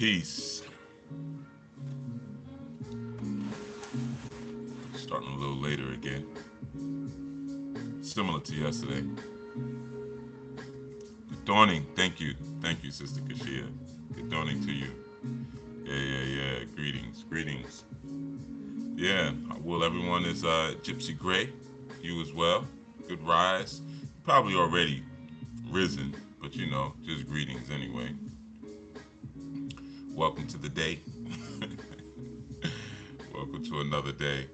Peace. Starting a little later again. Similar to yesterday. Good dawning. Thank you. Thank you, Sister Kashia. Good dawning to you. Yeah. Greetings. Greetings. Yeah. Well, everyone is Gypsy Gray. You as well. Good rise. Probably already risen, but just greetings anyway. Welcome to the day. Welcome to another day.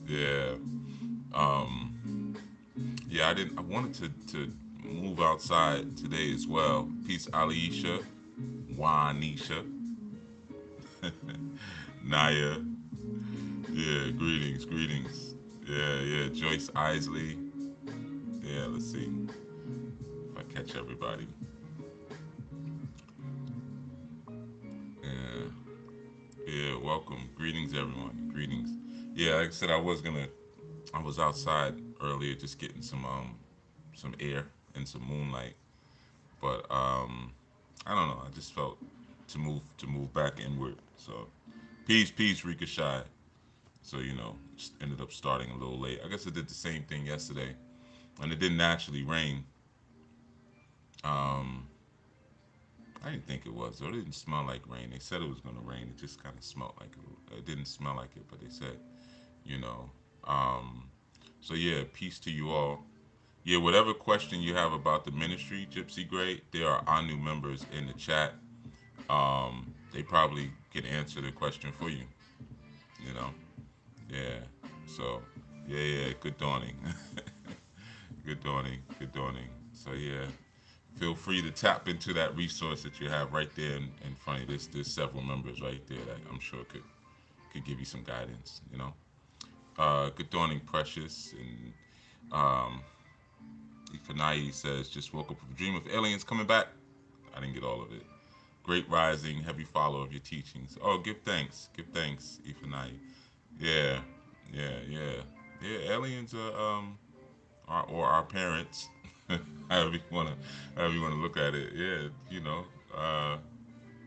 Yeah. Um, yeah, I wanted to move outside today as well. Peace, Aliisha, Juanisha, Naya. Yeah, greetings. Yeah. Joyce Isley. Yeah, let's see if I catch everybody. Yeah, yeah. Welcome. Greetings, everyone. Greetings. Yeah, like I said, I was outside earlier just getting some air and some moonlight, but I don't know. I just felt to move back inward. So peace, Ricochet. So just ended up starting a little late. I guess I did the same thing yesterday, and it didn't actually rain. Um, I didn't think it was. Though. It didn't smell like rain. They said it was gonna rain. It just kind of smelled like it. It didn't smell like it, but they said, you know. Um, so yeah, peace to you all. Yeah, whatever question you have about the ministry, Gypsy Gray, there are our new members in the chat. They probably can answer the question for you. You know. Yeah. So, yeah. Good dawning. Good dawning. So yeah, feel free to tap into that resource that you have right there in front of you. There's several members right there that I'm sure could give you some guidance. Good dawning, Precious, and um, Ifanayi says just woke up with a dream of aliens coming back. I didn't get all of it. Great rising, heavy follower of your teachings. Oh, give thanks, Ifanayi. Yeah, yeah. Aliens or our parents, however you wanna however you wanna look at it. Yeah, uh,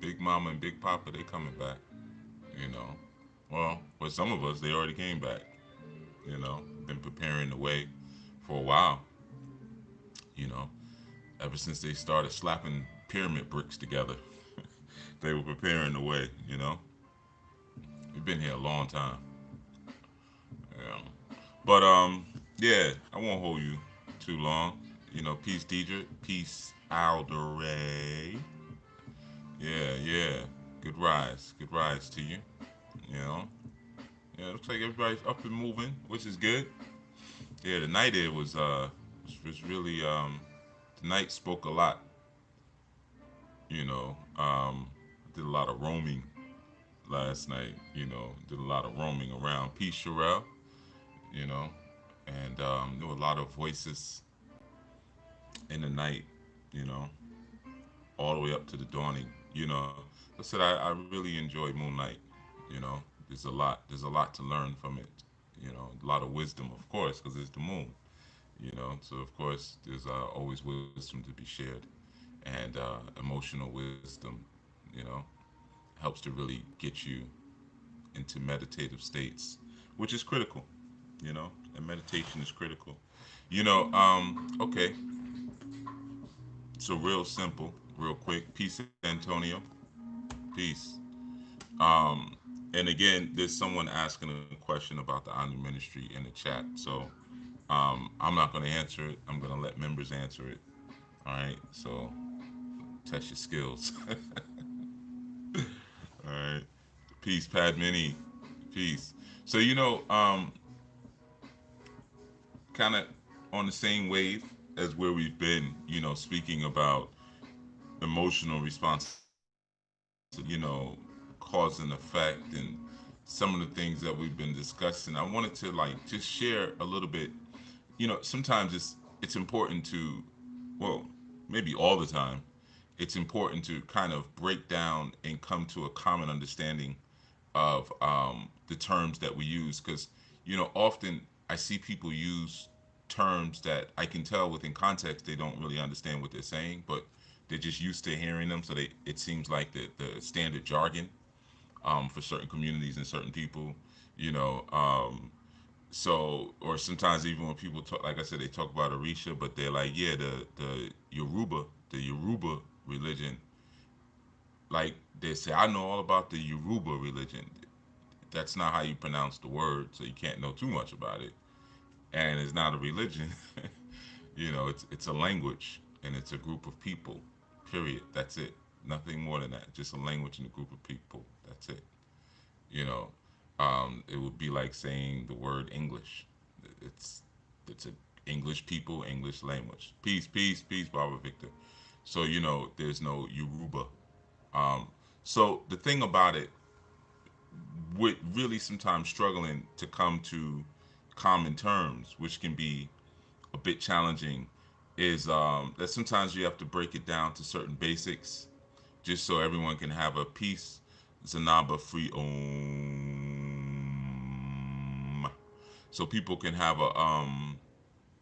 Big Mama and Big Papa, they coming back. You know, well, for some of us, they already came back. Been preparing the way for a while. You know, ever since they started slapping pyramid bricks together, they were preparing the way. We've been here a long time. Yeah. But yeah, I won't hold you too long. Peace, Deidre. Peace, Aldere. Yeah. Good rise to you. You know, yeah. Looks like everybody's up and moving, which is good. Yeah, the night air was really the night spoke a lot. You know, did a lot of roaming last night. Did a lot of roaming around. Peace, Sherelle. You know, and there were a lot of voices in the night. You know, all the way up to the dawning. I said I really enjoy Moonlight. There's a lot to learn from it. A lot of wisdom, of course, because it's the moon. So of course there's always wisdom to be shared, and emotional wisdom. You know, helps to really get you into meditative states, which is critical. And meditation is critical. Okay, so real simple, real quick. Peace, Antonio. Peace. Um, and again, there's someone asking a question about the Anu Ministry in the chat. So I'm not going to answer it. I'm going to let members answer it. All right. So test your skills. All right. Peace, Padmini. Peace. So kind of on the same wave as where we've been. Speaking about emotional responsibility. Cause and effect, and some of the things that we've been discussing. I wanted to just share a little bit. Sometimes it's important to, well, maybe all the time, it's important to kind of break down and come to a common understanding of the terms that we use, because often I see people use terms that I can tell within context they don't really understand what they're saying, but they're just used to hearing them, so they it seems like the standard jargon for certain communities and certain people, you know. So or sometimes even when people talk, like I said, they talk about Orisha, but they're like, yeah, the Yoruba religion, like they say, I know all about the Yoruba religion. That's not how you pronounce the word, so you can't know too much about it. And it's not a religion. You know, it's a language and it's a group of people. Period. That's it. Nothing more than that. Just a language and a group of people. That's it. You know, it would be like saying the word English. It's it's a English people, English language. Peace, peace, peace, Baba Victor. So you know, there's no Yoruba. Um, so the thing about it, with really sometimes struggling to come to common terms, which can be a bit challenging, is that sometimes you have to break it down to certain basics, just so everyone can have a peace, Zanaba free om, so people can have a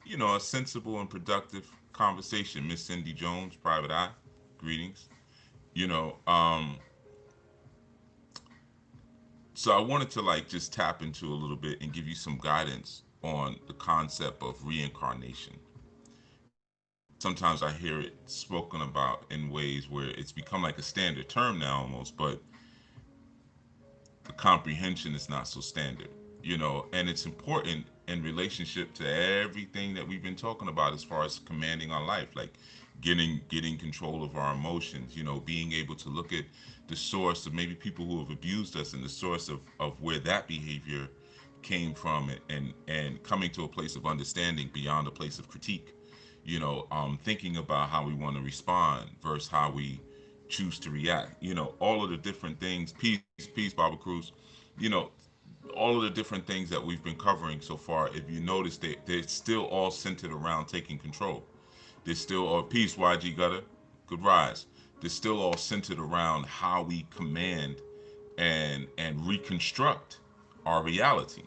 you know, a sensible and productive conversation. Miss Cindy Jones, Private Eye, greetings. You know, so I wanted to like just tap into a little bit and give you some guidance on the concept of reincarnation. Sometimes I hear it spoken about in ways where it's become like a standard term now almost, but the comprehension is not so standard, you know, and it's important in relationship to everything that we've been talking about as far as commanding our life, like getting control of our emotions, you know, being able to look at the source of maybe people who have abused us and the source of where that behavior came from, and coming to a place of understanding beyond a place of critique, you know, thinking about how we want to respond versus how we choose to react, you know, all of the different things. Peace, Baba Cruz. You know, all of the different things that we've been covering so far, if you notice, they're still all centered around taking control. They're still all peace, YG Gutter. Good rise. They're still all centered around how we command and reconstruct our reality.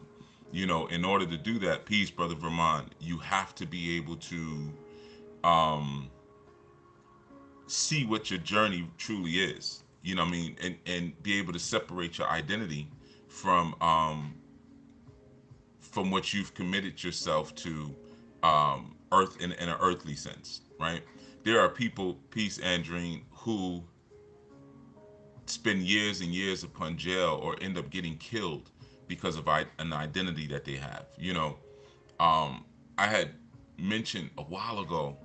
You know, in order to do that, peace, brother Vermont, you have to be able to um, see what your journey truly is. You know what I mean? And be able to separate your identity from from what you've committed yourself to, earth in an earthly sense, right? There are people, peace, Andrine, who spend years and years upon jail or end up getting killed because of an identity that they have. You know, I had mentioned a while ago,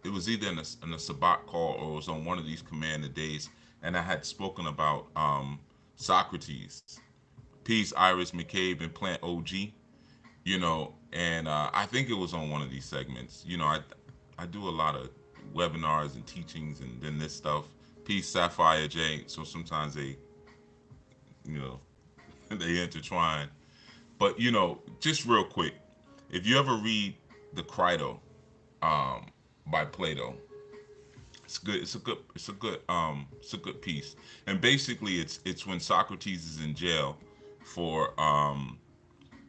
it was either in a Sabbat call or it was on one of these Commander days, and I had spoken about Socrates, Peace, Iris McCabe, and Plant OG. You know, and I think it was on one of these segments. You know, I do a lot of webinars and teachings and then this stuff. Peace, Sapphire J. So sometimes they, you know, they intertwine. But you know, just real quick, if you ever read the Crito um, by Plato, it's good. It's a good piece. And basically, it's when Socrates is in jail for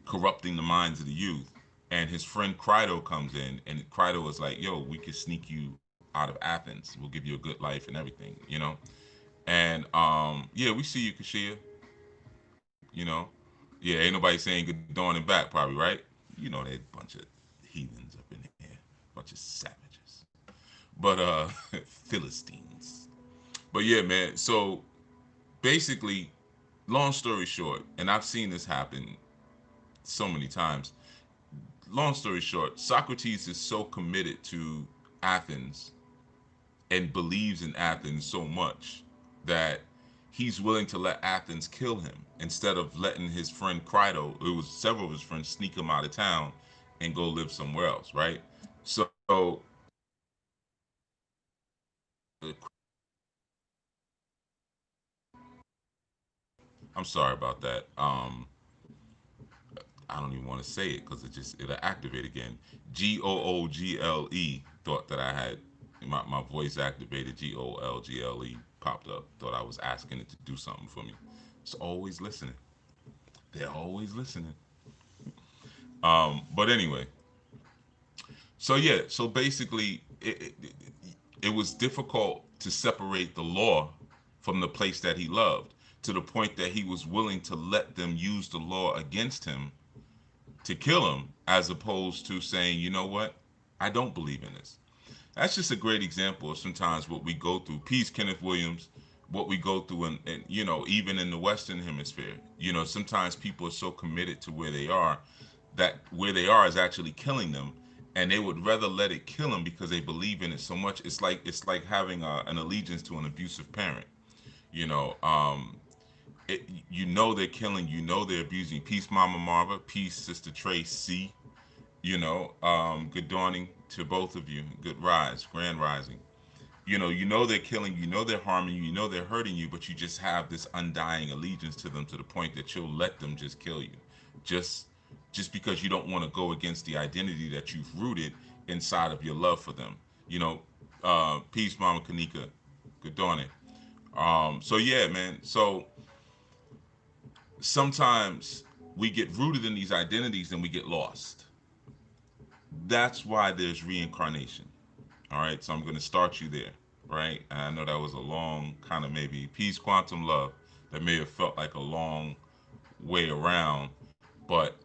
corrupting the minds of the youth, and his friend Crito comes in, and Crito is like, "Yo, we could sneak you out of Athens. We'll give you a good life and everything," you know. And yeah, we see you, Kashia. You know, yeah, ain't nobody saying good dawn and back, probably, right? You know, they a bunch of heathens up in here, bunch of savages, but Philistines. But yeah, man. So basically, long story short, and I've seen this happen so many times. Long story short, Socrates is so committed to Athens and believes in Athens so much that he's willing to let Athens kill him instead of letting his friend Crito, it was several of his friends, sneak him out of town and go live somewhere else, right? So I'm sorry about that. I don't even want to say it because it'll activate again. Google thought that I had my voice activated. Golgle popped up. Thought I was asking it to do something for me. It's always listening. They're always listening. But anyway, so yeah, so basically, it was difficult to separate the law from the place that he loved, to the point that he was willing to let them use the law against him to kill him, as opposed to saying, you know what, I don't believe in this. That's just a great example of sometimes what we go through. Peace, Kenneth Williams, what we go through, and even in the Western Hemisphere. Sometimes people are so committed to where they are that where they are is actually killing them, and they would rather let it kill them because they believe in it so much. It's like having an allegiance to an abusive parent. You know, they're killing. They're abusing. Peace, Mama Marva. Peace, Sister Tracy. Good dawning to both of you. Good rise, grand rising. They're killing you, they're harming you, they're hurting you, but you just have this undying allegiance to them, to the point that you'll let them just kill you, just just because you don't want to go against the identity that you've rooted inside of your love for them. you know Peace, Mama Kanika. Good dawning. So yeah, man. So sometimes we get rooted in these identities and we get lost. That's why there's reincarnation. All right, so I'm going to start you there, right? And I know that was a long kind of, maybe peace, quantum love, that may have felt like a long way around, but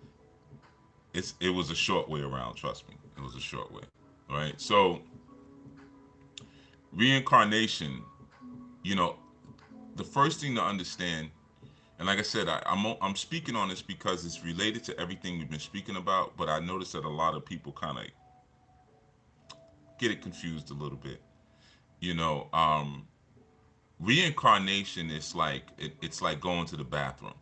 it was a short way around. Trust me, it was a short way, right? So reincarnation, you know, the first thing to understand, and like I said, I'm speaking on this because it's related to everything we've been speaking about, but I noticed that a lot of people kind of get it confused a little bit. You know, reincarnation is it's like going to the bathroom.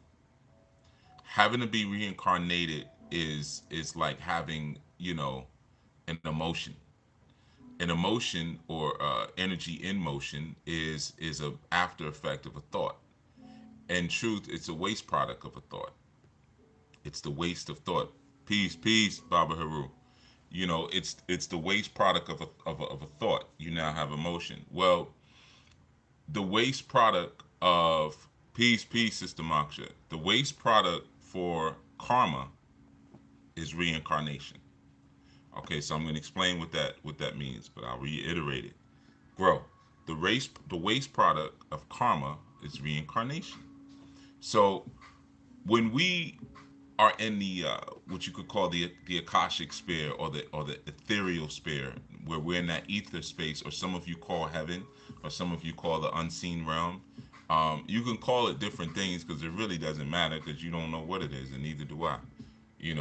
Having to be reincarnated is like having, an emotion. An emotion, or energy in motion, is a after effect of a thought. In truth, it's a waste product of a thought. It's the waste of thought. Peace, peace, Baba Haru. It's the waste product of a thought. You now have emotion. Well, the waste product of peace, peace, Sister Moksha. The waste product for karma is reincarnation. Okay, so I'm going to explain what that means, but I'll reiterate it. Grow. The waste product of karma is reincarnation. So when we are in the what you could call the Akashic sphere, or the ethereal sphere, where we're in that ether space, or some of you call heaven, or some of you call the unseen realm. You can call it different things because it really doesn't matter, because you don't know what it is, and neither do I.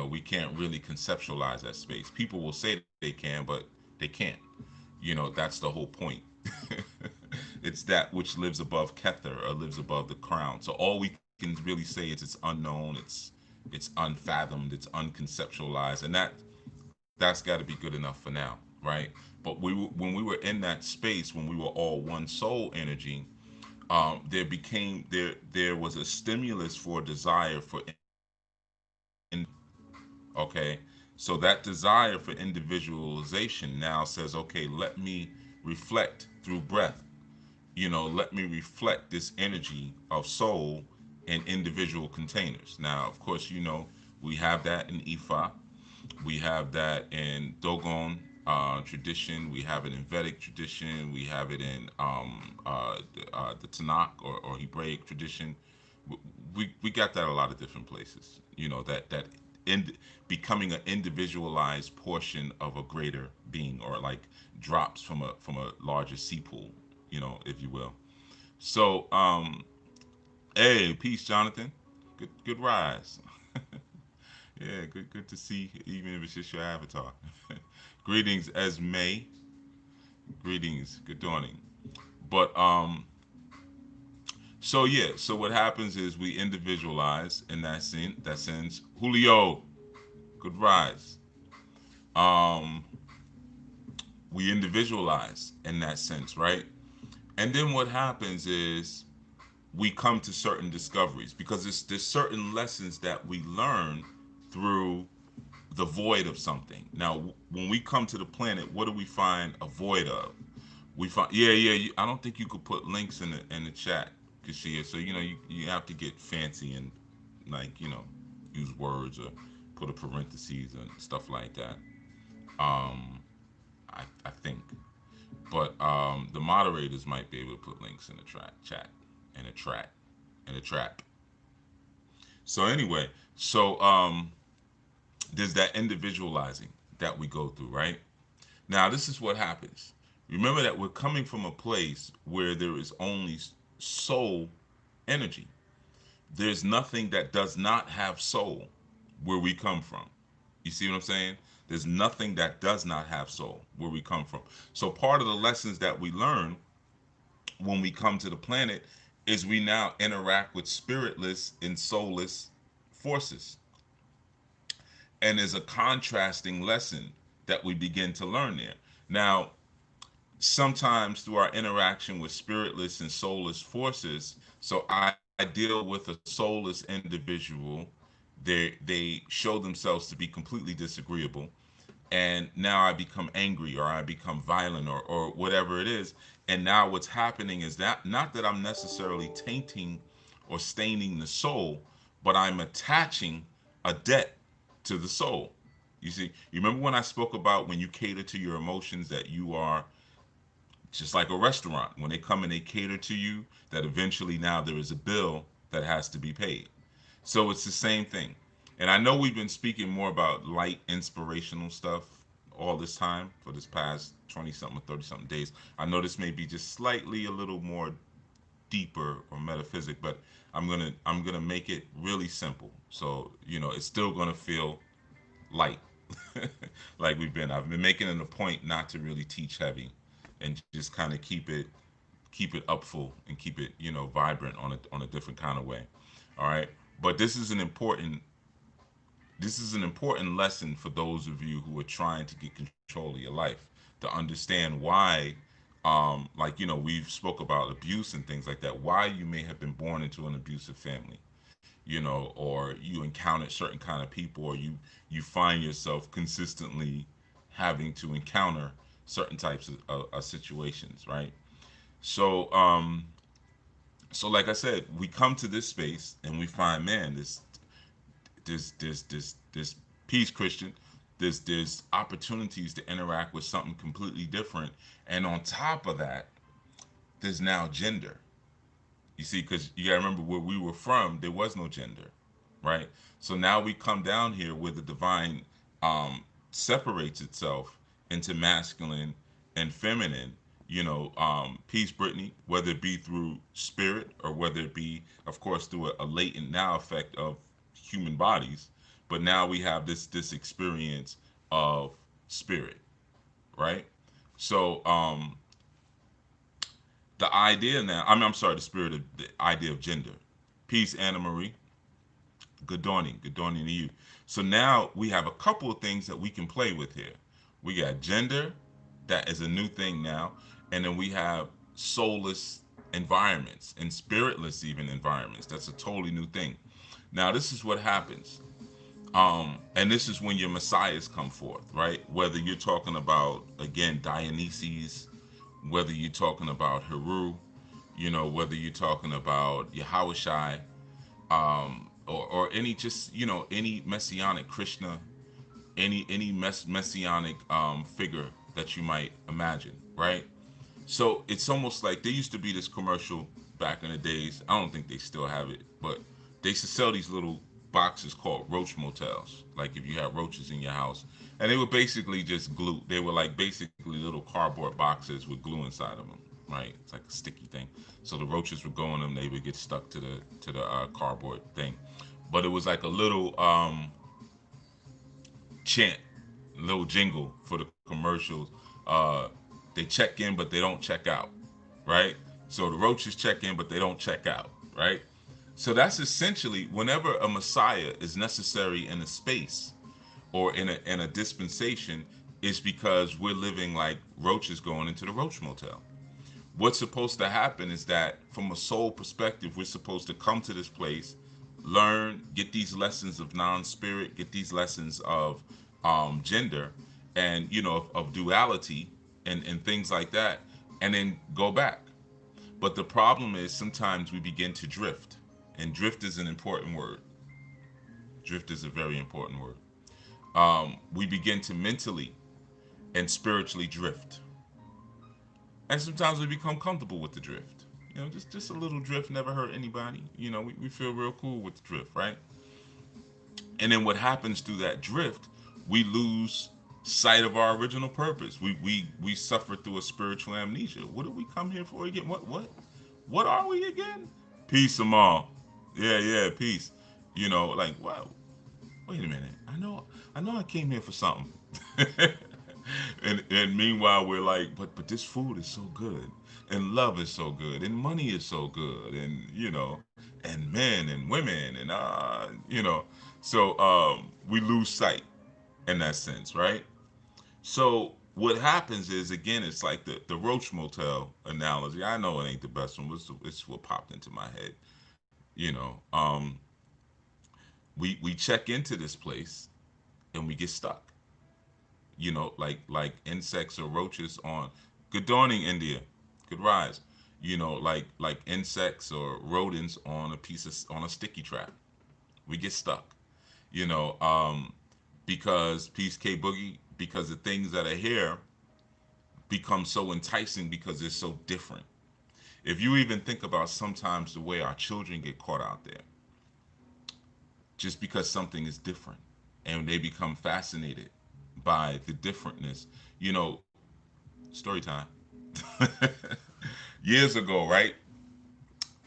We can't really conceptualize that space. People will say they can, but they can't. That's the whole point. It's that which lives above Kether, or lives above the crown. So all we can really say is it's unknown, it's unfathomed, it's unconceptualized, and that's got to be good enough for now, right? But when we were in that space, when we were all one soul energy, there was a stimulus for desire for okay. So that desire for individualization now says, okay, let me reflect through breath. Let me reflect this energy of soul in individual containers. Now, of course, we have that in Ifa, we have that in Dogon tradition, we have it in Vedic tradition, we have it in the Tanakh, or Hebraic tradition. We got that a lot of different places. That in becoming an individualized portion of a greater being, or like drops from a larger sea pool, if you will. So, hey, peace, Jonathan. Good rise. Yeah, good to see, even if it's just your avatar. Greetings, Esme. Greetings, good dawning. But so yeah, so what happens is we individualize in that sense. Julio, good rise. Um, we individualize in that sense, right? And then what happens is we come to certain discoveries, because there's certain lessons that we learn through the void of something. Now, when we come to the planet, what do we find a void of? We find, yeah. I don't think you could put links in the chat, Kashia. So you have to get fancy and, like, use words, or put a parentheses and stuff like that. I think. but the moderators might be able to put links in the chat, in a track, in a trap. So anyway, so there's that individualizing that we go through, right? Now, this is what happens. Remember that we're coming from a place where there is only soul energy. There's nothing that does not have soul where we come from. You see what I'm saying? There's nothing that does not have soul where we come from. So part of the lessons that we learn when we come to the planet is we now interact with spiritless and soulless forces. And there's a contrasting lesson that we begin to learn there. Now, sometimes through our interaction with spiritless and soulless forces, so I deal with a soulless individual, they show themselves to be completely disagreeable, and now I become angry or I become violent or whatever it is. And now what's happening is that not that I'm necessarily tainting or staining the soul, but I'm attaching a debt to the soul. You see, you remember when I spoke about when you cater to your emotions that you are just like a restaurant. When they come and they cater to you, that eventually now there is a bill that has to be paid. So it's the same thing. And I know we've been speaking more about light inspirational stuff all this time for this past 20 something or 30 something days. I know this may be just slightly a little more deeper or metaphysic, but I'm gonna make it really simple. So, it's still gonna feel light. Like I've been making it a point not to really teach heavy and just kind of keep it upful and keep it, vibrant on a different kind of way. All right. But this is an important lesson for those of you who are trying to get control of your life, to understand why, like, we've spoke about abuse and things like that, why you may have been born into an abusive family, or you encountered certain kind of people, or you find yourself consistently having to encounter certain types of situations, right? So, like I said, we come to this space and we find, man, this peace, Christian. There's opportunities to interact with something completely different, and on top of that, there's now gender. You see, because you gotta remember where we were from, there was no gender, right? So now we come down here where the divine separates itself into masculine and feminine. Peace, Brittany, whether it be through spirit or whether it be, of course, through a latent now effect of human bodies. But now we have this experience of spirit, right? So the idea now, I'm sorry, the spirit of the idea of gender. Peace, Anna Marie. Good dawning to you. So now we have a couple of things that we can play with here. We got gender, that is a new thing now, and then we have soulless environments and spiritless even environments. That's a totally new thing. Now this is what happens. And this is when your messiahs come forth, right? Whether you're talking about, again, Dionysus, whether you're talking about Heru, whether you're talking about Yahushai, or any, just, any messianic Krishna, any messianic figure that you might imagine, right? So it's almost like there used to be this commercial back in the days. I don't think they still have it, but they used to sell these little boxes called roach motels. Like if you had roaches in your house, and they were basically just glue. They were like basically little cardboard boxes with glue inside of them, right? It's like a sticky thing. So the roaches would go in them. They would get stuck to the cardboard thing. But it was like a little chant, little jingle for the commercials. Uh, they check in, but they don't check out, right? So the roaches check in, but they don't check out, right? So that's essentially whenever a Messiah is necessary in a space or in a dispensation, is because we're living like roaches going into the roach motel. What's supposed to happen is that from a soul perspective, we're supposed to come to this place, learn, get these lessons of non-spirit, get these lessons of gender, and of duality, and things like that, and then go back. But the problem is sometimes we begin to drift, and drift is an important word. Drift is a very important word. We begin to mentally and spiritually drift. And sometimes we become comfortable with the drift. Just a little drift never hurt anybody. We feel real cool with the drift, right? And then what happens through that drift, we lose sight of our original purpose. We suffer through a spiritual amnesia. What did we come here for again? What are we again? Peace, Amal. Yeah, yeah, peace. Like, wow, wait a minute. I know I came here for something. And meanwhile we're like, but this food is so good, and love is so good, and money is so good, and and men and women, and so we lose sight in that sense, right? So what happens is, again, it's like the Roach Motel analogy. I know it ain't the best one, but it's what popped into my head. We check into this place and we get stuck. Like insects or roaches on. Good dawning, India. Good rise. Like insects or rodents on on a sticky trap. We get stuck. You know, because Peace K Boogie, because the things that are here become so enticing because they're so different. If you even think about sometimes the way our children get caught out there, just because something is different, and they become fascinated by the differentness. You know, story time. Years ago, right?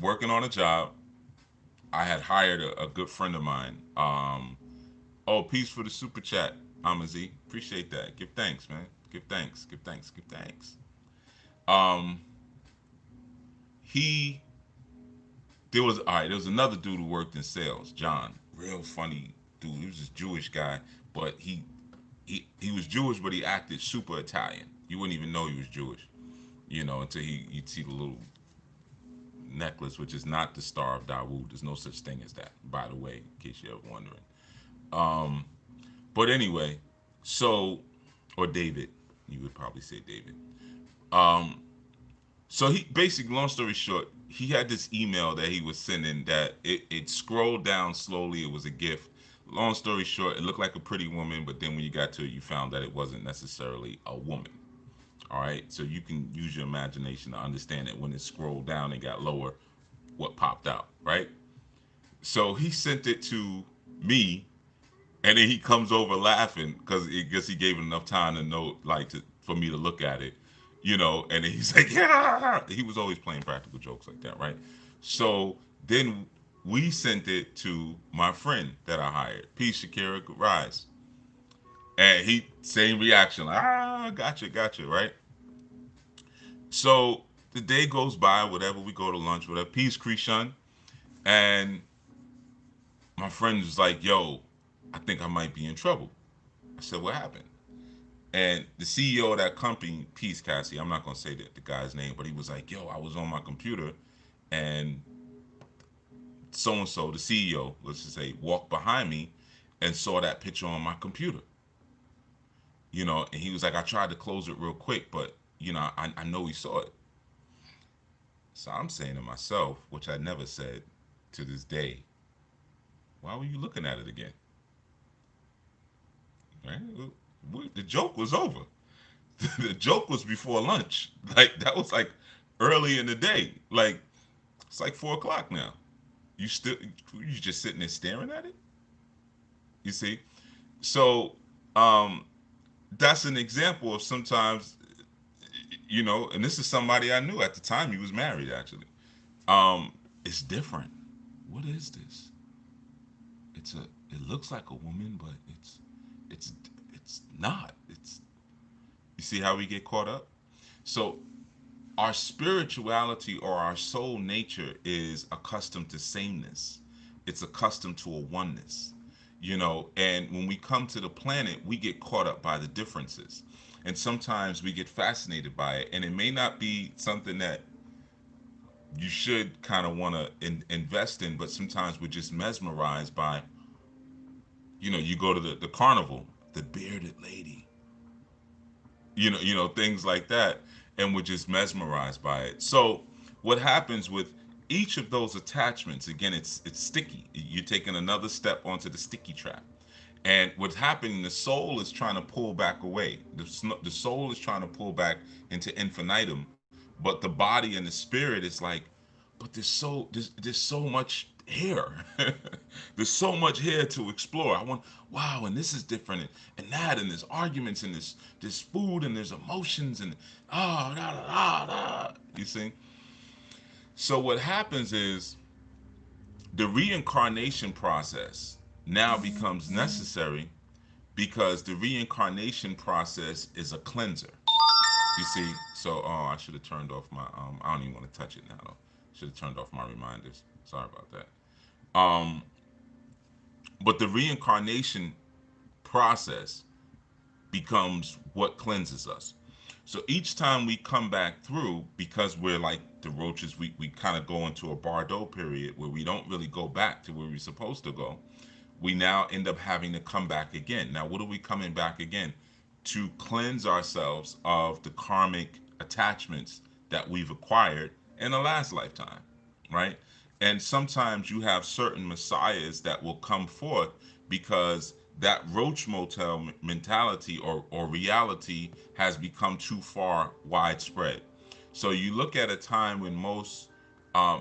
Working on a job, I had hired a good friend of mine. Oh, peace for the super chat, Amazi. Appreciate that. Give thanks, man. Give thanks. Give thanks. Give thanks. Um, he there was all right. There was another dude who worked in sales, John. Real funny dude. He was this Jewish guy, but he was Jewish, but he acted super Italian. You wouldn't even know he was Jewish, until you'd see the little necklace, which is not the Star of Dawood. There's no such thing as that, by the way, in case you're ever wondering. Um, but anyway, so or David, you would probably say David. Um, so he basically, long story short, he had this email that he was sending that it scrolled down slowly. It was a gift. Long story short, it looked like a pretty woman, but then when you got to it, you found that it wasn't necessarily a woman. All right, so you can use your imagination to understand that when it scrolled down and got lower, what popped out, right? So he sent it to me, and then he comes over laughing because I guess he gave it enough time to know, like, for me to look at it, And then he's like, yeah. He was always playing practical jokes like that, right? So then we sent it to my friend that I hired, Peace Shakira Rise, and he same reaction, like, gotcha, right? So the day goes by, whatever. We go to lunch, whatever. Peace, Krishan, and my friend was like, "Yo, I think I might be in trouble." I said, "What happened?" And the CEO of that company, Peace Cassie, I'm not gonna say the guy's name, but he was like, "Yo, I was on my computer, and so and so, the CEO, let's just say, walked behind me, and saw that picture on my computer." And he was like, "I tried to close it real quick, but I know he saw it." So I'm saying to myself, which I never said to this day, "Why were you looking at it again?" Right? The joke was over. The joke was before lunch. Like that was like early in the day. Like it's like 4 o'clock now. You just sitting there staring at it. You see, so um, that's an example of sometimes and this is somebody I knew at the time. He was married actually. It's different. What is this? It looks like a woman, but it's it's not. It's You see how we get caught up? So our spirituality or our soul nature is accustomed to sameness. It's accustomed to a oneness. And when we come to the planet, we get caught up by the differences. And sometimes we get fascinated by it. And it may not be something that you should kind of want to invest in, but sometimes we're just mesmerized by, you go to the carnival, the bearded lady, things like that, and we're just mesmerized by it. So what happens with each of those attachments, again, it's sticky. You're taking another step onto the sticky trap. And what's happening, the soul is trying to pull back away. The soul is trying to pull back into infinitum, But the body and the spirit is like, but there's so much here. There's so much here to explore. I want, wow, and this is different, and that, and there's arguments, and there's food, and there's emotions, and ah, da, da, da, da. You see. So what happens is the reincarnation process now becomes necessary because the reincarnation process is a cleanser. You see, so oh, I should have turned off my I don't even want to touch it now though. Should have turned off my reminders. Sorry about that. Um, but the reincarnation process becomes what cleanses us. So each time we come back through, because we're like the roaches, we kind of go into a Bardo period where we don't really go back to where we're supposed to go. We now end up having to come back again. Now, what are we coming back again? To cleanse ourselves of the karmic attachments that we've acquired in the last lifetime, right? And sometimes you have certain messiahs that will come forth because that roach motel mentality or reality has become too far widespread. So you look at a time when most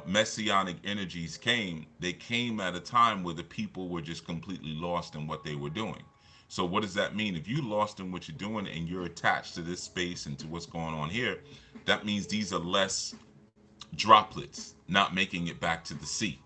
messianic energies came, they came at a time where the people were just completely lost in what they were doing. So what does that mean? If you lost in what you're doing and you're attached to this space and to what's going on here, that means these are less droplets not making it back to the sea.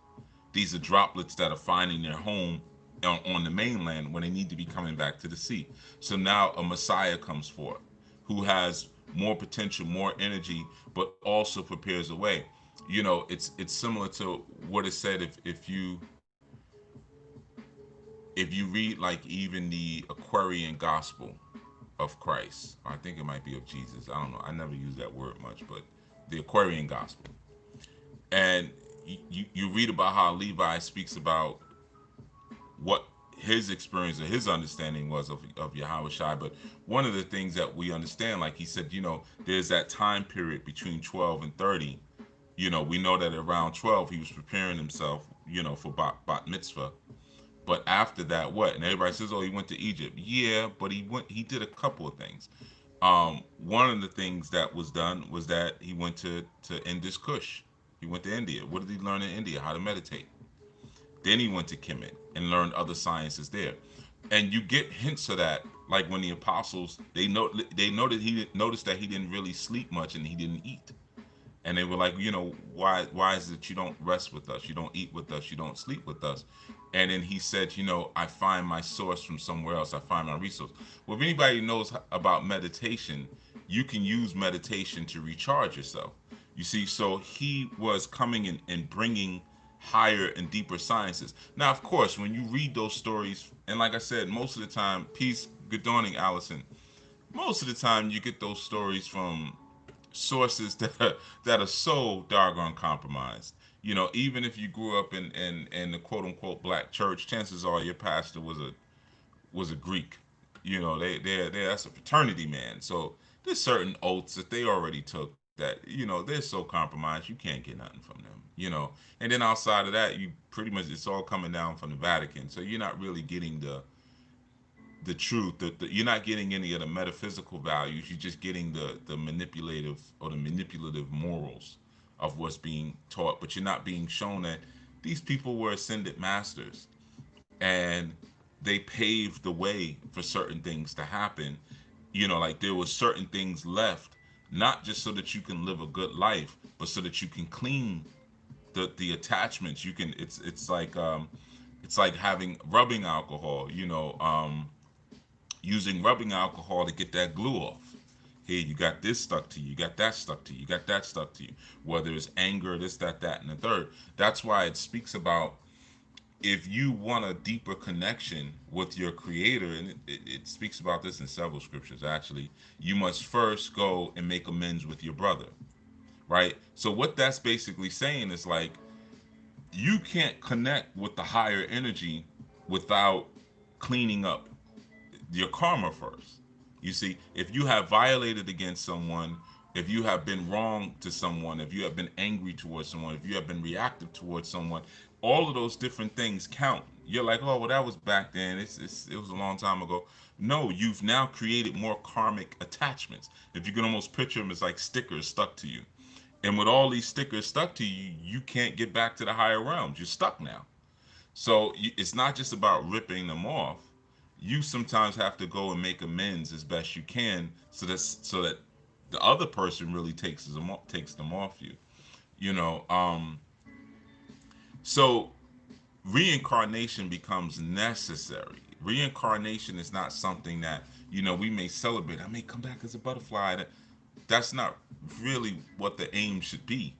These are droplets that are finding their home on the mainland when they need to be coming back to the sea. So now a Messiah comes forth who has more potential, more energy, but also prepares a way. You know, it's similar to what is said if you read like even the Aquarian Gospel of Christ. I think it might be of Jesus. I don't know. I never use that word much, but the Aquarian Gospel. And you read about how Levi speaks about what his experience or his understanding was of Yahweh Shai. But one of the things that we understand, like he said, there's that time period between 12 and 30. We know that around 12 he was preparing himself, for bat mitzvah. But after that, what? And everybody says, oh, he went to Egypt. Yeah, but he did a couple of things. One of the things that was done was that he went to Indus Kush. He went to India. What did he learn in India? How to meditate. Then he went to Kemet and learned other sciences there. And you get hints of that, like when the apostles they noticed that he didn't really sleep much and he didn't eat. And they were like, why is it you don't rest with us, you don't eat with us, you don't sleep with us? And then he said, I find my source from somewhere else, I find my resource. Well, if anybody knows about meditation, you can use meditation to recharge yourself. You see, so he was coming in and bringing higher and deeper sciences. Now, of course, when you read those stories, and like I said, most of the time, peace, good dawning, Allison, most of the time you get those stories from sources that are so doggone compromised. Even if you grew up in the quote unquote black church, chances are your pastor was a Greek. They that's a fraternity man. So there's certain oaths that they already took that they're so compromised you can't get nothing from them. And then outside of that, you pretty much it's all coming down from the Vatican. So you're not really getting the truth. You're not getting any of the metaphysical values. You're just getting the manipulative or the manipulative morals of what's being taught. But you're not being shown that these people were ascended masters and they paved the way for certain things to happen. Like there were certain things left, not just so that you can live a good life, but so that you can clean the attachments. You can it's like having rubbing alcohol. Using rubbing alcohol to get that glue off. Here, you got this stuck to you, you got that stuck to you, you got that stuck to you. Whether it's anger, this, that, and the third. That's why it speaks about if you want a deeper connection with your creator, and it speaks about this in several scriptures actually, you must first go and make amends with your brother, right? So what that's basically saying is like, you can't connect with the higher energy without cleaning up your karma first. You see, if you have violated against someone, if you have been wrong to someone, if you have been angry towards someone, if you have been reactive towards someone, all of those different things count. You're like, oh, well, that was back then. It was a long time ago. No, you've now created more karmic attachments. If you can almost picture them as like stickers stuck to you. And with all these stickers stuck to you, you can't get back to the higher realms. You're stuck now. So it's not just about ripping them off. You sometimes have to go and make amends as best you can, so that the other person really takes them off you. You know. So reincarnation becomes necessary. Reincarnation is not something that we may celebrate. I may come back as a butterfly. That's not really what the aim should be.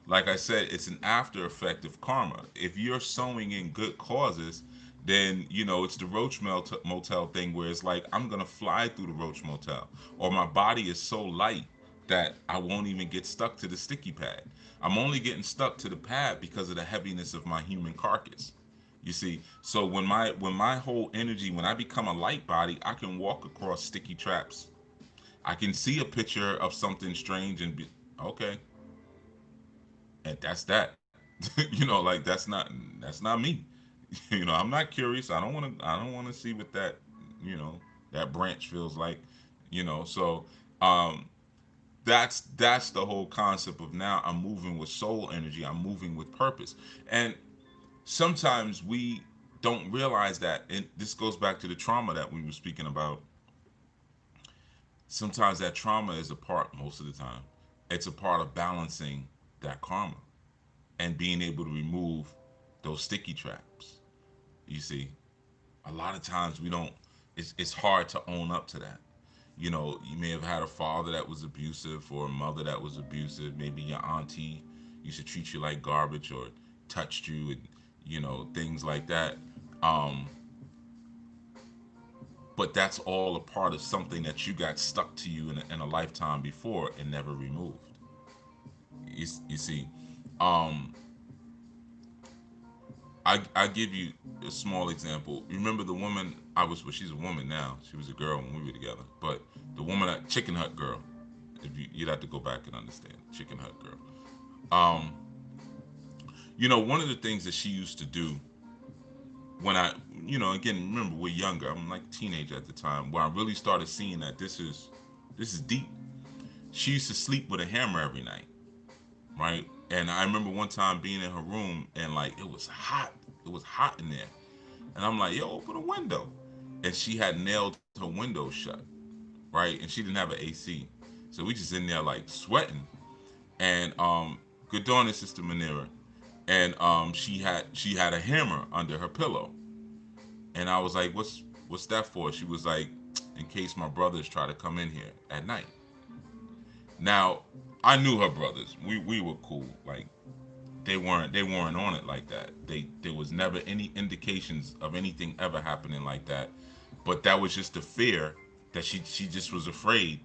Like I said, it's an after effect of karma. If you're sowing in good causes, then it's the motel thing where it's like I'm gonna fly through the Roach Motel, or my body is so light that I won't even get stuck to the sticky pad. I'm only getting stuck to the pad because of the heaviness of my human carcass. You see, so when my whole energy, when I become a light body, I can walk across sticky traps. I can see a picture of something strange and be okay, and that's that. Like that's not me. I'm not curious. I don't want to see what you know that branch feels like. So um, that's the whole concept of now I'm moving with soul energy. I'm moving with purpose, and sometimes we don't realize that. And this goes back to the trauma that we were speaking about. Sometimes that trauma is a part, most of the time, it's a part of balancing that karma and being able to remove those sticky traps. You see, a lot of times we don't, it's hard to own up to that. You may have had a father that was abusive or a mother that was abusive. Maybe your auntie used to treat you like garbage or touched you, and things like that. Um, but that's all a part of something that you got stuck to you in a lifetime before and never removed. You see, um, I give you a small example. Remember the woman I was with? She's a woman now. She was a girl when we were together. But the woman, that Chicken Hut girl, if you'd have to go back and understand Chicken Hut girl. Um, one of the things that she used to do when again, remember we're younger. I'm like a teenager at the time. Where I really started seeing that this is deep. She used to sleep with a hammer every night, right? And I remember one time being in her room and like it was hot. It was hot in there. And I'm like, yo, open a window. And she had nailed her window shut, right? And she didn't have an AC. So we just in there like sweating. And good morning, Sister Manera. And she had a hammer under her pillow. And I was like, what's that for? She was like, in case my brothers try to come in here at night. Now, I knew her brothers. We were cool. Like they weren't on it like that. There was never any indications of anything ever happening like that. But that was just the fear that she just was afraid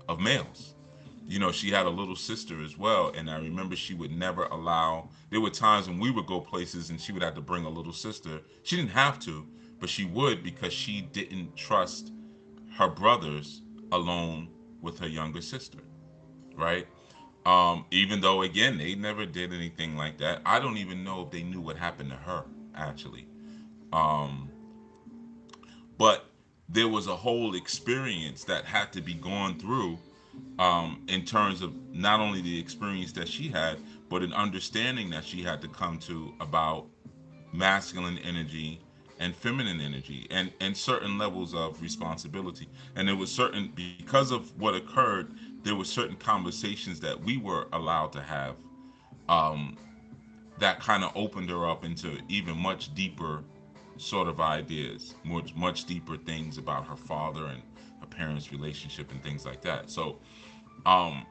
of males. She had a little sister as well, and I remember she would never allow. There were times when we would go places and she would have to bring a little sister. She didn't have to, but she would because she didn't trust her brothers alone with her younger sister, right? Even though again they never did anything like that. I don't even know if they knew what happened to her actually. Um, but there was a whole experience that had to be gone through in terms of not only the experience that she had, but an understanding that she had to come to about masculine energy and feminine energy and certain levels of responsibility. And there was certain, because of what occurred, there were certain conversations that we were allowed to have um, that kind of opened her up into even much deeper sort of ideas, much deeper things about her father and her parents' relationship and things like that. So um,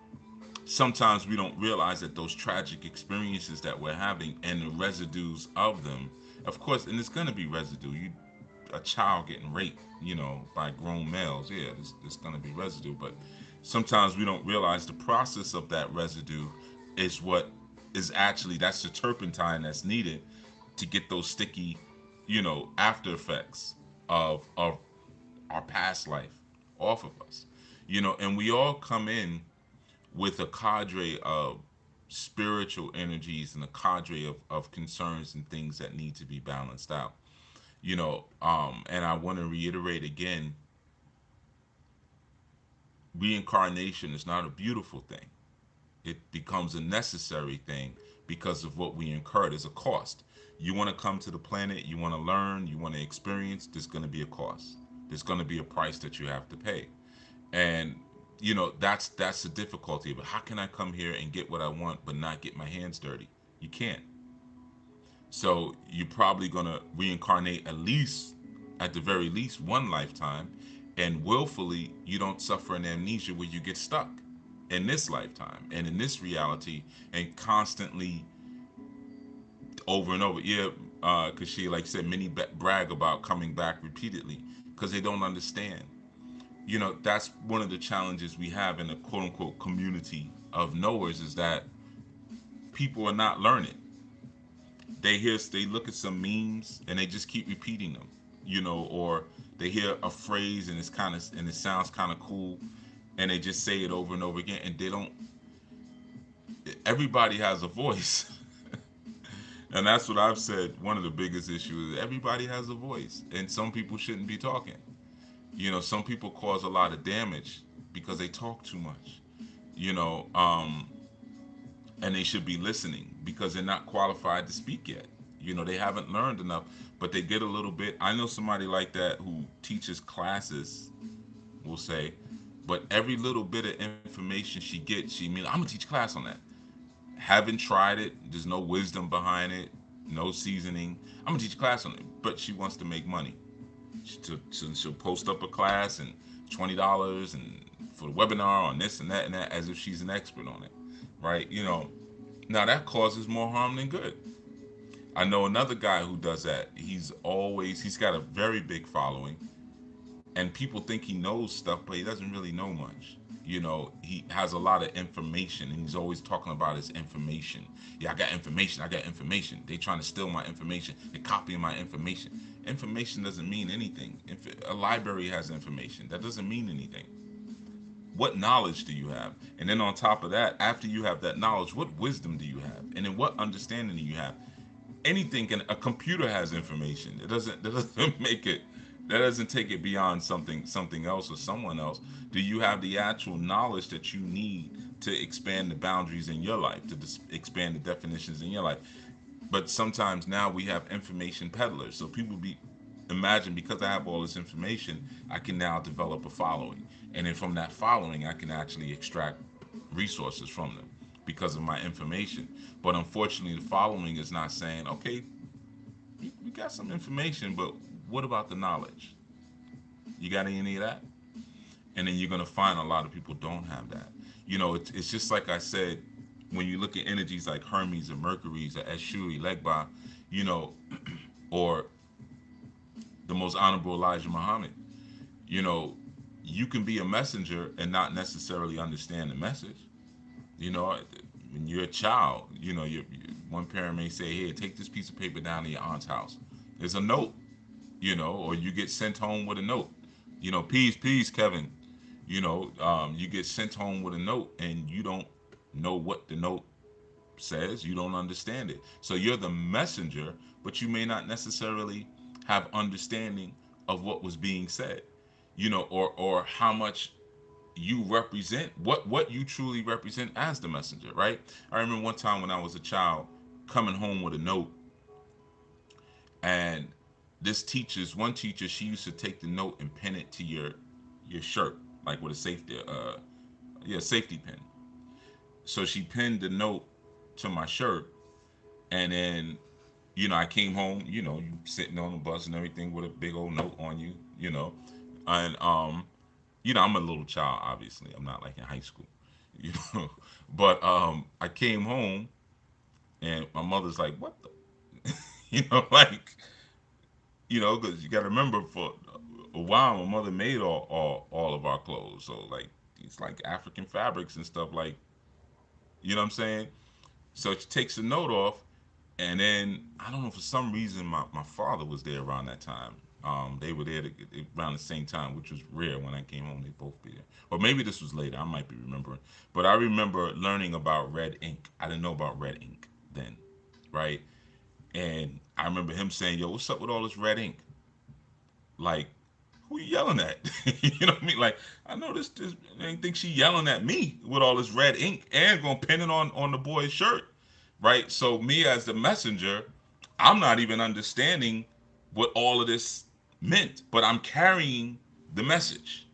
sometimes we don't realize that those tragic experiences that we're having and the residues of them, of course, and it's going to be residue. A child getting raped, by grown males, yeah, it's going to be residue. But sometimes we don't realize the process of that residue is what is actually, that's the turpentine that's needed to get those sticky, after effects of our past life off of us. And we all come in with a cadre of spiritual energies and a cadre of concerns and things that need to be balanced out. And I want to reiterate again, reincarnation is not a beautiful thing. It becomes a necessary thing because of what we incur. There's a cost. You want to come to the planet, you want to learn, you want to experience, there's going to be a cost. There's going to be a price that you have to pay. And that's the difficulty. But how can I come here and get what I want but not get my hands dirty? You can't. So you're probably gonna reincarnate at least, at the very least, one lifetime, and willfully you don't suffer an amnesia where you get stuck in this lifetime and in this reality and constantly over and over. Yeah, because she, like I said, many brag about coming back repeatedly because they don't understand. That's one of the challenges we have in the quote unquote community of knowers is that people are not learning. They look at some memes and they just keep repeating them, or they hear a phrase and it sounds kind of cool, and they just say it over and over again, and they don't. Everybody has a voice, and that's what I've said. One of the biggest issues is everybody has a voice, and some people shouldn't be talking. Some people cause a lot of damage because they talk too much. You know, and they should be listening because they're not qualified to speak yet. They haven't learned enough, but they get a little bit. I know somebody like that who teaches classes, we'll say, but every little bit of information she gets, she means, I'm gonna teach a class on that. Haven't tried it. There's no wisdom behind it, no seasoning. I'm gonna teach a class on it, but she wants to make money. She'll post up a class and $20 and for the webinar on this and that as if she's an expert on it, right? Now that causes more harm than good. I know another guy who does that. He's got a very big following, and people think he knows stuff, but he doesn't really know much. He has a lot of information, and he's always talking about his information. Yeah, I got information. I got information. They trying to steal my information. They copying my information. Information doesn't mean anything. If a library has information, that doesn't mean anything. What knowledge do you have? And then on top of that, after you have that knowledge, what wisdom do you have? And then what understanding do you have? Anything can, a computer has information. That doesn't make it, that doesn't take it beyond something else or someone else. Do you have the actual knowledge that you need to expand the boundaries in your life, to expand the definitions in your life? But sometimes now we have information peddlers. So people be imagine, because I have all this information, I can now develop a following, and then from that following, I can actually extract resources from them because of my information. But unfortunately, the following is not saying, okay, we got some information, but what about the knowledge? You got any of that? And then you're going to find a lot of people don't have that. It's just like I said, when you look at energies like Hermes or Mercury's or Eshuri, Legba, you know, or the most honorable Elijah Muhammad, you know, you can be a messenger and not necessarily understand the message. When you're a child, one parent may say, "Here, take this piece of paper down to your aunt's house. There's a note," or you get sent home with a note. Peace, Kevin. You get sent home with a note, and you don't know what the note says. You don't understand it. So you're the messenger, but you may not necessarily have understanding of what was being said. Or how much you represent, what you truly represent as the messenger, right? I remember one time when I was a child coming home with a note, and one teacher, she used to take the note and pin it to your shirt, like with a safety pin. So she pinned the note to my shirt, and then I came home, you sitting on the bus and everything with a big old note on you, and I'm a little child, obviously. I'm not like in high school, you know. But I came home, and my mother's like, "What the," like, because you got to remember, for a while, my mother made all of our clothes, so like it's like African fabrics and stuff, like, what I'm saying. So she takes the note off, and then I don't know, for some reason my father was there around that time. They were there around the same time, which was rare. When I came home, they both be there. Or maybe this was later. I might be remembering. But I remember learning about red ink. I didn't know about red ink then, right? And I remember him saying, "Yo, what's up with all this red ink? Like, who you yelling at? You know what I mean? Like, I know this I think she yelling at me with all this red ink and gonna pin it on the boy's shirt, right? So me as the messenger, I'm not even understanding what all of this meant, but I'm carrying the message.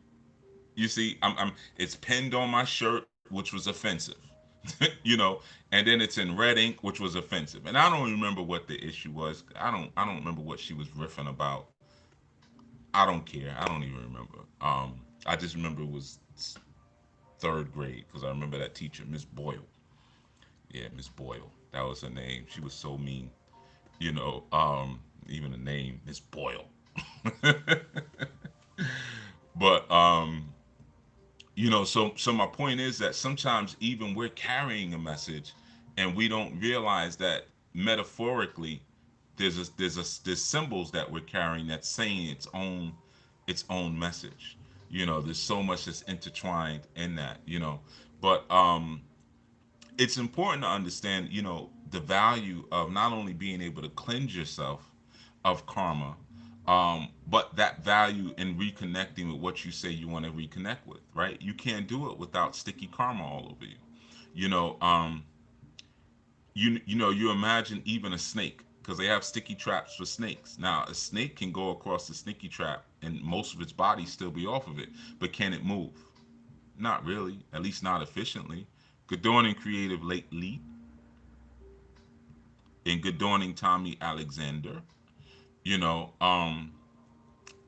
You see, I'm it's pinned on my shirt, which was offensive. You know, and then it's in red ink, which was offensive. And I don't remember what the issue was. I don't remember what she was riffing about. I don't care. I don't even remember. I just remember it was third grade because I remember that teacher, Miss Boyle. Yeah, Miss Boyle. That was her name. She was so mean. You know, even the name, Miss Boyle. But so my point is that sometimes even we're carrying a message, and we don't realize that metaphorically, there's symbols that we're carrying that's saying its own message. There's so much that's intertwined in that. But it's important to understand, the value of not only being able to cleanse yourself of karma, but that value in reconnecting with what you say you want to reconnect with, right? You can't do it without sticky karma all over you. You know, um, you imagine even a snake, because they have sticky traps for snakes. Now, a snake can go across the sticky trap and most of its body still be off of it, but can it move? Not really, at least not efficiently. Good dawning, creative late Lee, and good dawning, Tommy Alexander. You know,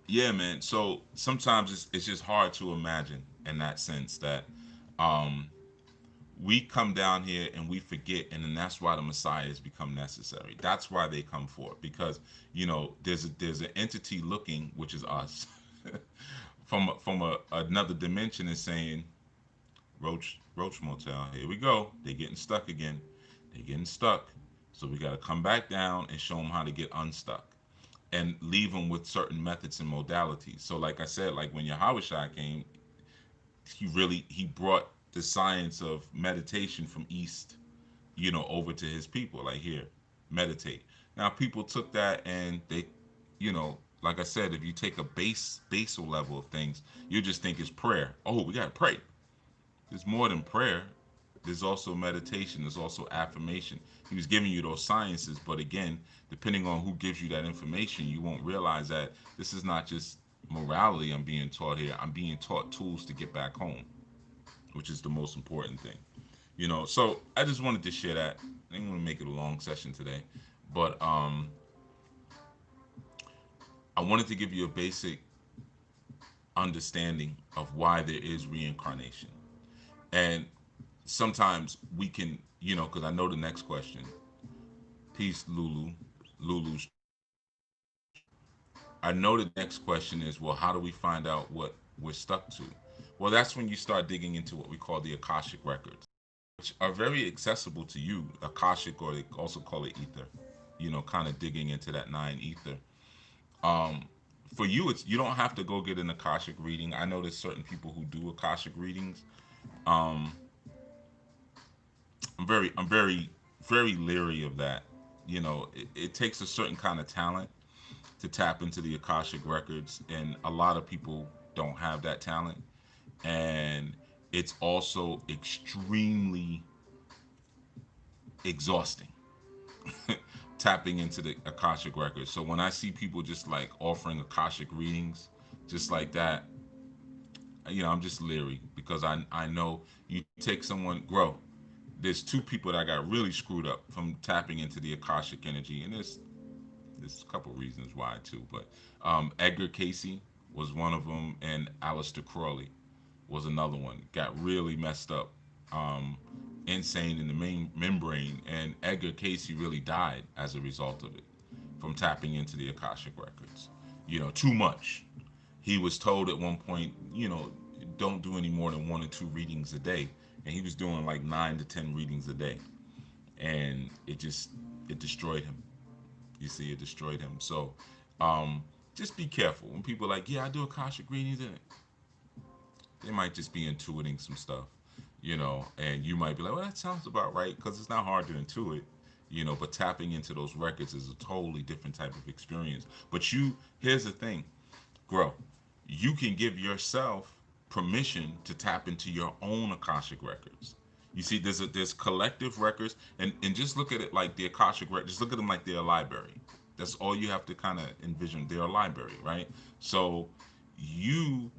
yeah, man. So sometimes it's just hard to imagine in that sense that um, we come down here and we forget, and then that's why the messiahs become necessary. That's why they come forth, because there's an entity looking, which is us, from another dimension, and saying, Roach Motel, here we go. They're getting stuck again. They're getting stuck. So we got to come back down and show them how to get unstuck, and leave them with certain methods and modalities. So, like I said, like when Yahushua came, he brought the science of meditation from East, over to his people. Like, here, meditate. Now, people took that and they, like I said, if you take a basal level of things, you just think it's prayer. Oh, we got to pray. There's more than prayer. There's also meditation. There's also affirmation. He was giving you those sciences, but again, depending on who gives you that information, you won't realize that this is not just morality I'm being taught here. I'm being taught tools to get back home, which is the most important thing. So I just wanted to share that. I didn't want to make it a long session today, but I wanted to give you a basic understanding of why there is reincarnation. And sometimes we can, because I know the next question. Peace, Lulu. Lulu's. I know the next question is, well, how do we find out what we're stuck to? Well, that's when you start digging into what we call the Akashic records, which are very accessible to you. Akashic, or they also call it ether. Kind of digging into that nine ether. Um, for you, it's you don't have to go get an Akashic reading. I know there's certain people who do Akashic readings. Um, I'm very, very leery of that. It takes a certain kind of talent to tap into the Akashic records, and a lot of people don't have that talent. And it's also extremely exhausting tapping into the Akashic records. So when I see people just like offering Akashic readings, just like that, I'm just leery, because I know you take someone grow. There's two people that got really screwed up from tapping into the Akashic energy, and there's a couple reasons why too. But Edgar Casey was one of them, and Aleister Crowley was another one. Got really messed up, um, insane in the main membrane, and Edgar Casey really died as a result of it, from tapping into the Akashic records. Too much. He was told at one point, don't do any more than 1 or 2 readings a day, and he was doing like 9 to 10 readings a day, and it destroyed him. You see, it destroyed him. So, just be careful when people are like, yeah, I do Akashic readings, and they might just be intuiting some stuff, and you might be like, well, that sounds about right, because it's not hard to intuit. But tapping into those records is a totally different type of experience. But here's the thing, grow. you can give yourself permission to tap into your own Akashic records. You see, there's collective records, and just look at it like the Akashic records. Just look at them like they're a library. That's all you have to kind of envision. They're a library, right? So you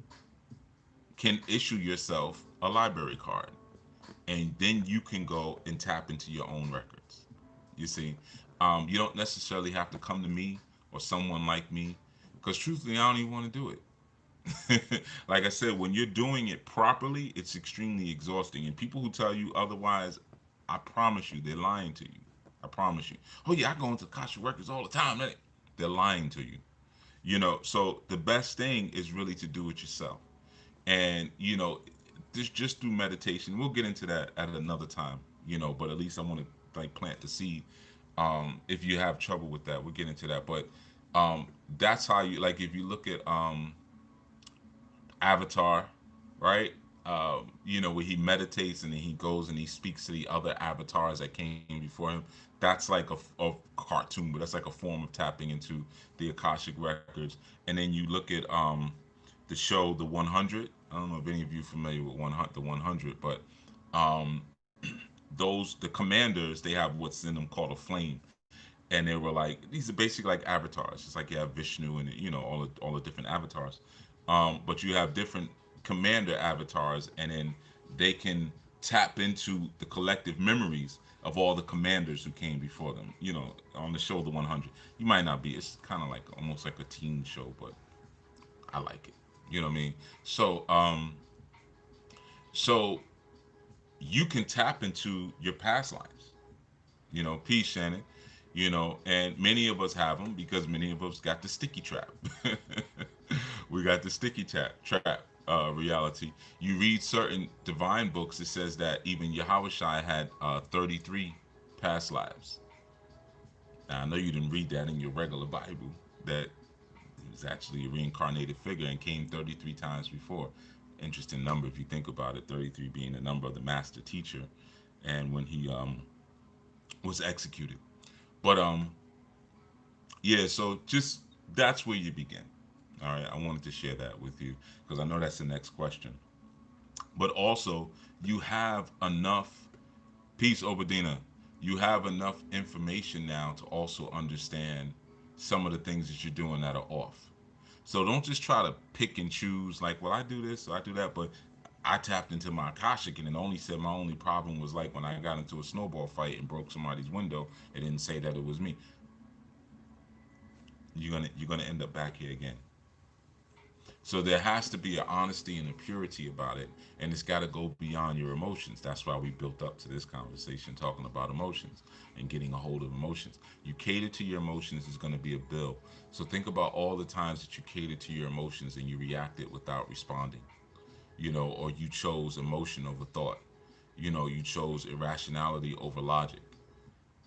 can issue yourself a library card, and then you can go and tap into your own records. You see, you don't necessarily have to come to me or someone like me, because truthfully, I don't even want to do it. Like I said, when you're doing it properly, it's extremely exhausting. And people who tell you otherwise, I promise you, they're lying to you. I promise you. Oh yeah, I go into Kasha Records all the time. Man. They're lying to you. So the best thing is really to do it yourself. And just through meditation, we'll get into that at another time. But at least I want to like plant the seed. If you have trouble with that, we'll get into that. But that's how you like if you look at Avatar, right? Where he meditates and then he goes and he speaks to the other avatars that came before him. That's like a cartoon, but that's like a form of tapping into the Akashic records. And then you look at the show, The 100. I don't know if any of you are familiar with the 100, but um, the commanders, they have what's in them called a flame, and they were like, these are basically like avatars. It's like you have Vishnu and all the different avatars, but you have different commander avatars, and then they can tap into the collective memories of all the commanders who came before them. On the show The 100, you might not be. It's kind of like almost like a teen show, but I like it. You know what I mean? So you can tap into your past lives. Peace, Shannon. And many of us have them because many of us got the sticky trap. We got the sticky trap reality. You read certain divine books, it says that even Yahushua had 33 past lives. Now, I know you didn't read that in your regular Bible, that he was actually a reincarnated figure and came 33 times before. Interesting number if you think about it, 33 being the number of the master teacher and when he was executed. But yeah, so just that's where you begin. All right, I wanted to share that with you because I know that's the next question. But also, you have enough peace, Obadina. You have enough information now to also understand some of the things that you're doing that are off. So don't just try to pick and choose like, well, I do this, or I do that, but I tapped into my Akashic and it only said my only problem was like when I got into a snowball fight and broke somebody's window. It didn't say that it was me. You're gonna end up back here again. So there has to be an honesty and a purity about it, and it's got to go beyond your emotions. That's why we built up to this conversation talking about emotions and getting a hold of emotions. You cater to your emotions is going to be a bill. So think about all the times that you catered to your emotions and you reacted without responding, or you chose emotion over thought. You chose irrationality over logic.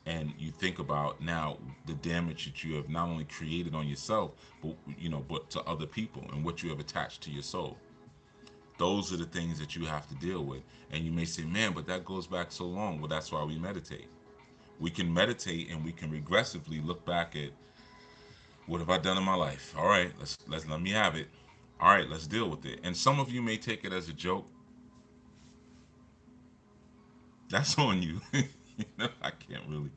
And you think about now the damage that you have not only created on yourself, but to other people and what you have attached to your soul. Those are the things that you have to deal with. And you may say, man, but that goes back so long. Well, that's why we meditate. We can meditate and we can regressively look back at what have I done in my life. All right, let's let me have it. All right, let's deal with it. And some of you may take it as a joke. That's on you. I can't really,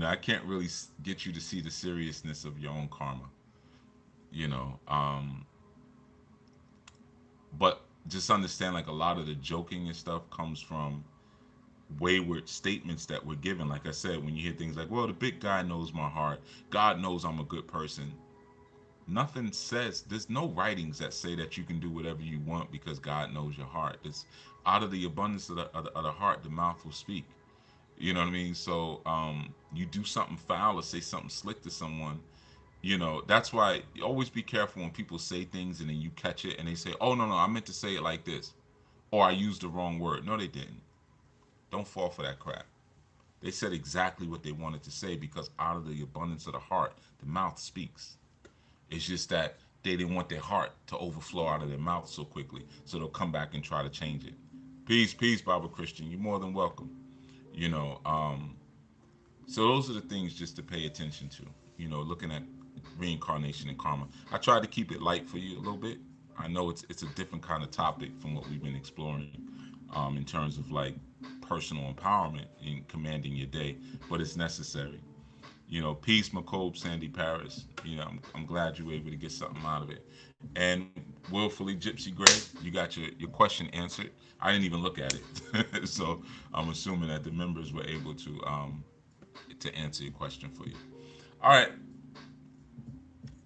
I can't really get you to see the seriousness of your own karma. You know, um, but just understand like a lot of the joking and stuff comes from wayward statements that were given. Like I said, when you hear things like, well, the big guy knows my heart, God knows I'm a good person. Nothing says, there's no writings that say that you can do whatever you want because God knows your heart. It's out of the abundance of the heart, the mouth will speak. You know what I mean? So you do something foul or say something slick to someone. That's why you always be careful when people say things and then you catch it and they say, oh, no, no, I meant to say it like this. Or I used the wrong word. No, they didn't. Don't fall for that crap. They said exactly what they wanted to say because out of the abundance of the heart, the mouth speaks. It's just that they didn't want their heart to overflow out of their mouth so quickly. So they'll come back and try to change it. Peace, peace, Bible Christian. You're more than welcome. You know, so those are the things just to pay attention to. Looking at reincarnation and karma. I tried to keep it light for you a little bit. I know it's a different kind of topic from what we've been exploring, in terms of like personal empowerment in commanding your day, but it's necessary. Peace, McCobe, Sandy Paris. I'm glad you were able to get something out of it. And willfully, Gypsy Gray, you got your question answered. I didn't even look at it, so I'm assuming that the members were able to answer your question for you. All right,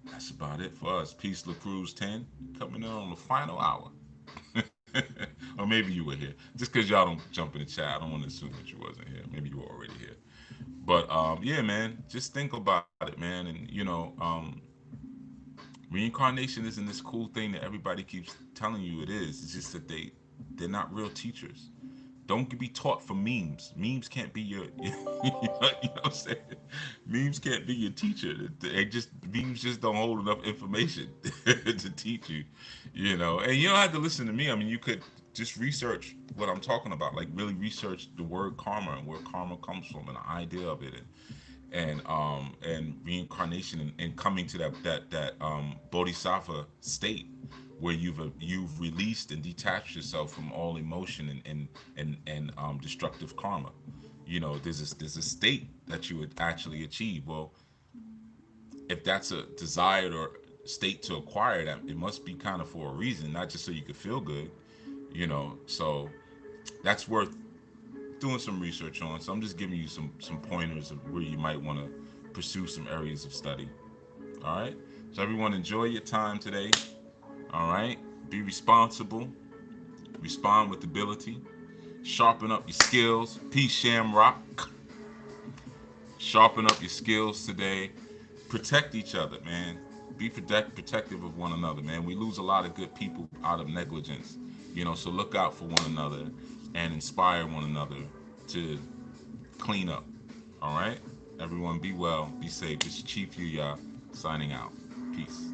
that's about it for us. Peace, La Cruz 10, coming in on the final hour. Or maybe you were here. Just because y'all don't jump in the chat, I don't want to assume that you wasn't here. Maybe you were already here. But yeah, man, just think about it, man. And reincarnation isn't this cool thing that everybody keeps telling you it is. It's just that they're not real teachers. Don't be taught from memes. Memes can't be your, what I'm saying. Memes can't be your teacher. Memes just don't hold enough information to teach you, And you don't have to listen to me. I mean, you could just research what I'm talking about. Like really research the word karma and where karma comes from and the idea of it, and reincarnation, and coming to that bodhisattva state where you've released and detached yourself from all emotion and destructive karma. There's a state that you would actually achieve. Well, if that's a desired or state to acquire, that it must be kind of for a reason, not just so you could feel good. So that's worth doing some research on. So I'm just giving you some pointers of where you might want to pursue some areas of study. All right. So everyone, enjoy your time today. All right. Be responsible. Respond with ability. Sharpen up your skills. Peace, Shamrock. Sharpen up your skills today. Protect each other, man. Be protective of one another, man. We lose a lot of good people out of negligence. So look out for one another and inspire one another to clean up. All right? Everyone be well, be safe. This is Chief Yuya signing out. Peace.